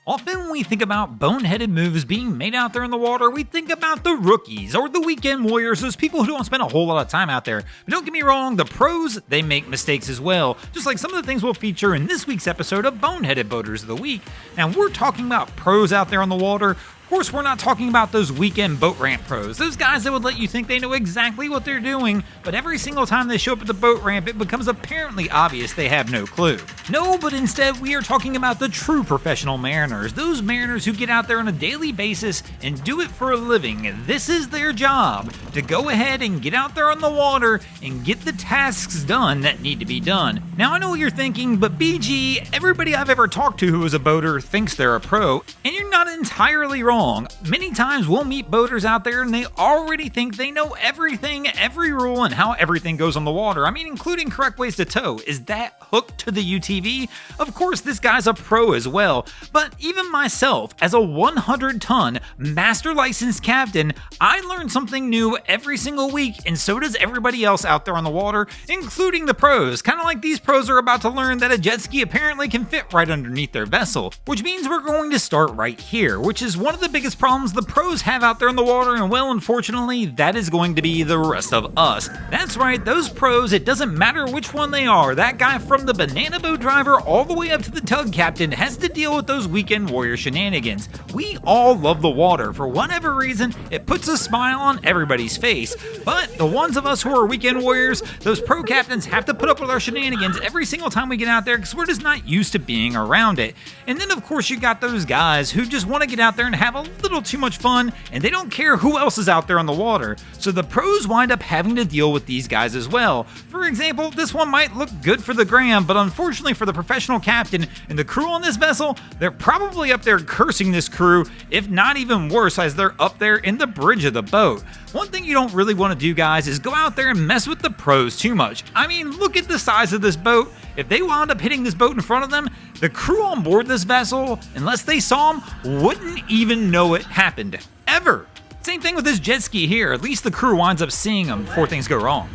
Often when we think about boneheaded moves being made out there in the water, we think about the rookies or the weekend warriors, those people who don't spend a whole lot of time out there. But don't get me wrong, the pros, they make mistakes as well, just like some of the things we'll feature in this week's episode of Boneheaded Boaters of the Week. Now, we're talking about pros out there on the water. Of course, we're not talking about those weekend boat ramp pros, those guys that would let you think they know exactly what they're doing, but every single time they show up at the boat ramp, it becomes apparently obvious they have no clue. No, but instead we are talking about the true professional mariners, those mariners who get out there on a daily basis and do it for a living. This is their job, to go ahead and get out there on the water and get the tasks done that need to be done. Now, I know what you're thinking, but BG, everybody I've ever talked to who is a boater thinks they're a pro, and you're not entirely wrong. Many times we'll meet boaters out there and they already think they know everything, every rule, and how everything goes on the water. I mean, including correct ways to tow. Is that hooked to the UTV? Of course, this guy's a pro as well. But even myself, as a 100-ton master licensed captain, I learn something new every single week, and so does everybody else out there on the water, including the pros. Kind of like these pros are about to learn that a jet ski apparently can fit right underneath their vessel. Which means we're going to start right here, which is one of the biggest problems the pros have out there in the water, and well, unfortunately, that is going to be the rest of us. That's right, those pros, it doesn't matter which one they are. That guy from the banana boat driver all the way up to the tug captain has to deal with those weekend warrior shenanigans. We all love the water. For whatever reason, it puts a smile on everybody's face. But the ones of us who are weekend warriors, those pro captains have to put up with our shenanigans every single time we get out there because we're just not used to being around it. And then, of course, you got those guys who just want to get out there and have a little too much fun, and they don't care who else is out there on the water. So the pros wind up having to deal with these guys as well. For example, this one might look good for the gram, but unfortunately for the professional captain and the crew on this vessel, they're probably up there cursing this crew, if not even worse, as they're up there in the bridge of the boat. One thing you don't really want to do, guys, is go out there and mess with the pros too much. I mean, look at the size of this boat. If they wound up hitting this boat in front of them, the crew on board this vessel, unless they saw them, wouldn't even know it happened. Ever. Same thing with this jet ski here. At least the crew winds up seeing them before things go wrong.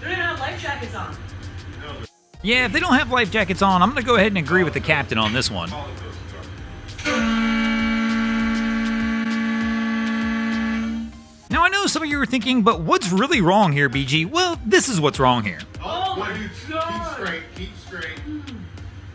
They don't have life jackets on. Yeah, if they don't have life jackets on, I'm going to go ahead and agree with the captain on this one. Now, I know some of you are thinking, but what's really wrong here, BG? Well, this is what's wrong here. Oh my God! Keep straight.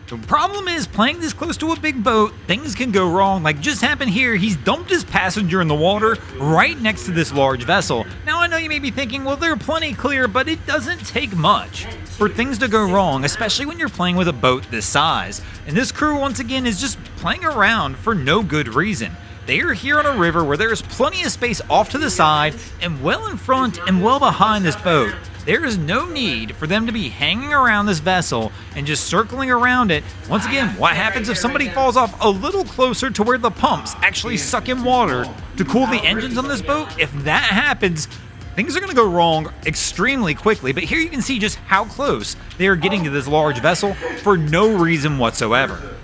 The problem is, playing this close to a big boat, things can go wrong. Like just happened here, he's dumped his passenger in the water right next to this large vessel. Now, I know you may be thinking, well, they're plenty clear, but it doesn't take much for things to go wrong, especially when you're playing with a boat this size. And this crew, once again, is just playing around for no good reason. They are here on a river where there is plenty of space off to the side and well in front and well behind this boat. There is no need for them to be hanging around this vessel and just circling around it. Once again, what happens if somebody falls off a little closer to where the pumps actually suck in water to cool the engines on this boat? If that happens, things are going to go wrong extremely quickly. But here you can see just how close they are getting to this large vessel for no reason whatsoever.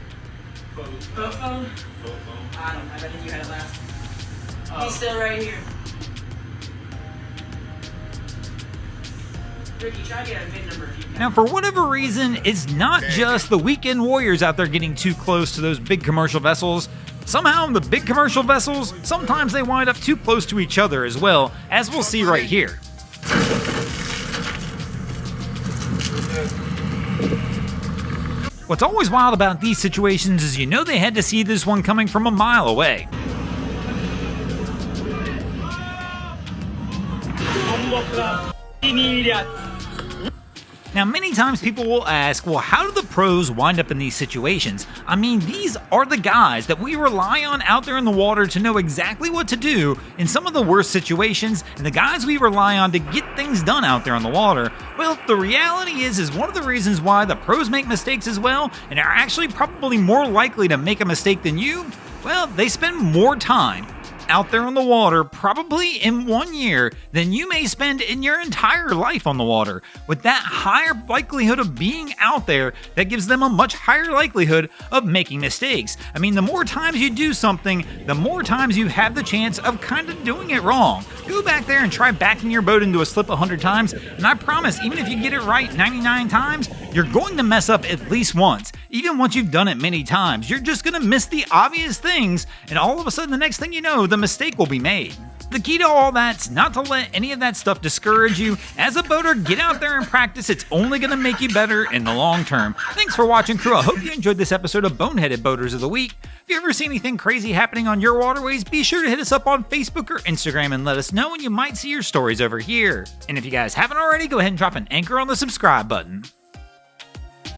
Boat phone? I don't have it. I think you had it last. He's still right here. Ricky, try to get a VIN number if you can. Now, for whatever reason, it's not just the weekend warriors out there getting too close to those big commercial vessels. Somehow, the big commercial vessels, sometimes they wind up too close to each other as well, as we'll see right here. What's always wild about these situations is you know they had to see this one coming from a mile away. Now, many times people will ask, well, how do the pros wind up in these situations? I mean, these are the guys that we rely on out there in the water to know exactly what to do in some of the worst situations, and the guys we rely on to get things done out there on the water. Well, the reality is one of the reasons why the pros make mistakes as well, and are actually probably more likely to make a mistake than you, well, they spend more time out there on the water, probably in 1 year, than you may spend in your entire life on the water. With that higher likelihood of being out there, that gives them a much higher likelihood of making mistakes. I mean, the more times you do something, the more times you have the chance of kind of doing it wrong. Go back there and try backing your boat into a slip 100 times, and I promise, even if you get it right 99 times, you're going to mess up at least once. Even once you've done it many times, you're just going to miss the obvious things, and all of a sudden, the next thing you know, the mistake will be made. The key to all that's not to let any of that stuff discourage you. As a boater, get out there and practice. It's only going to make you better in the long term. Thanks for watching, crew. I hope you enjoyed this episode of Boneheaded Boaters of the Week. If you ever see anything crazy happening on your waterways, be sure to hit us up on Facebook or Instagram and let us know, and you might see your stories over here. And if you guys haven't already, go ahead and drop an anchor on the subscribe button.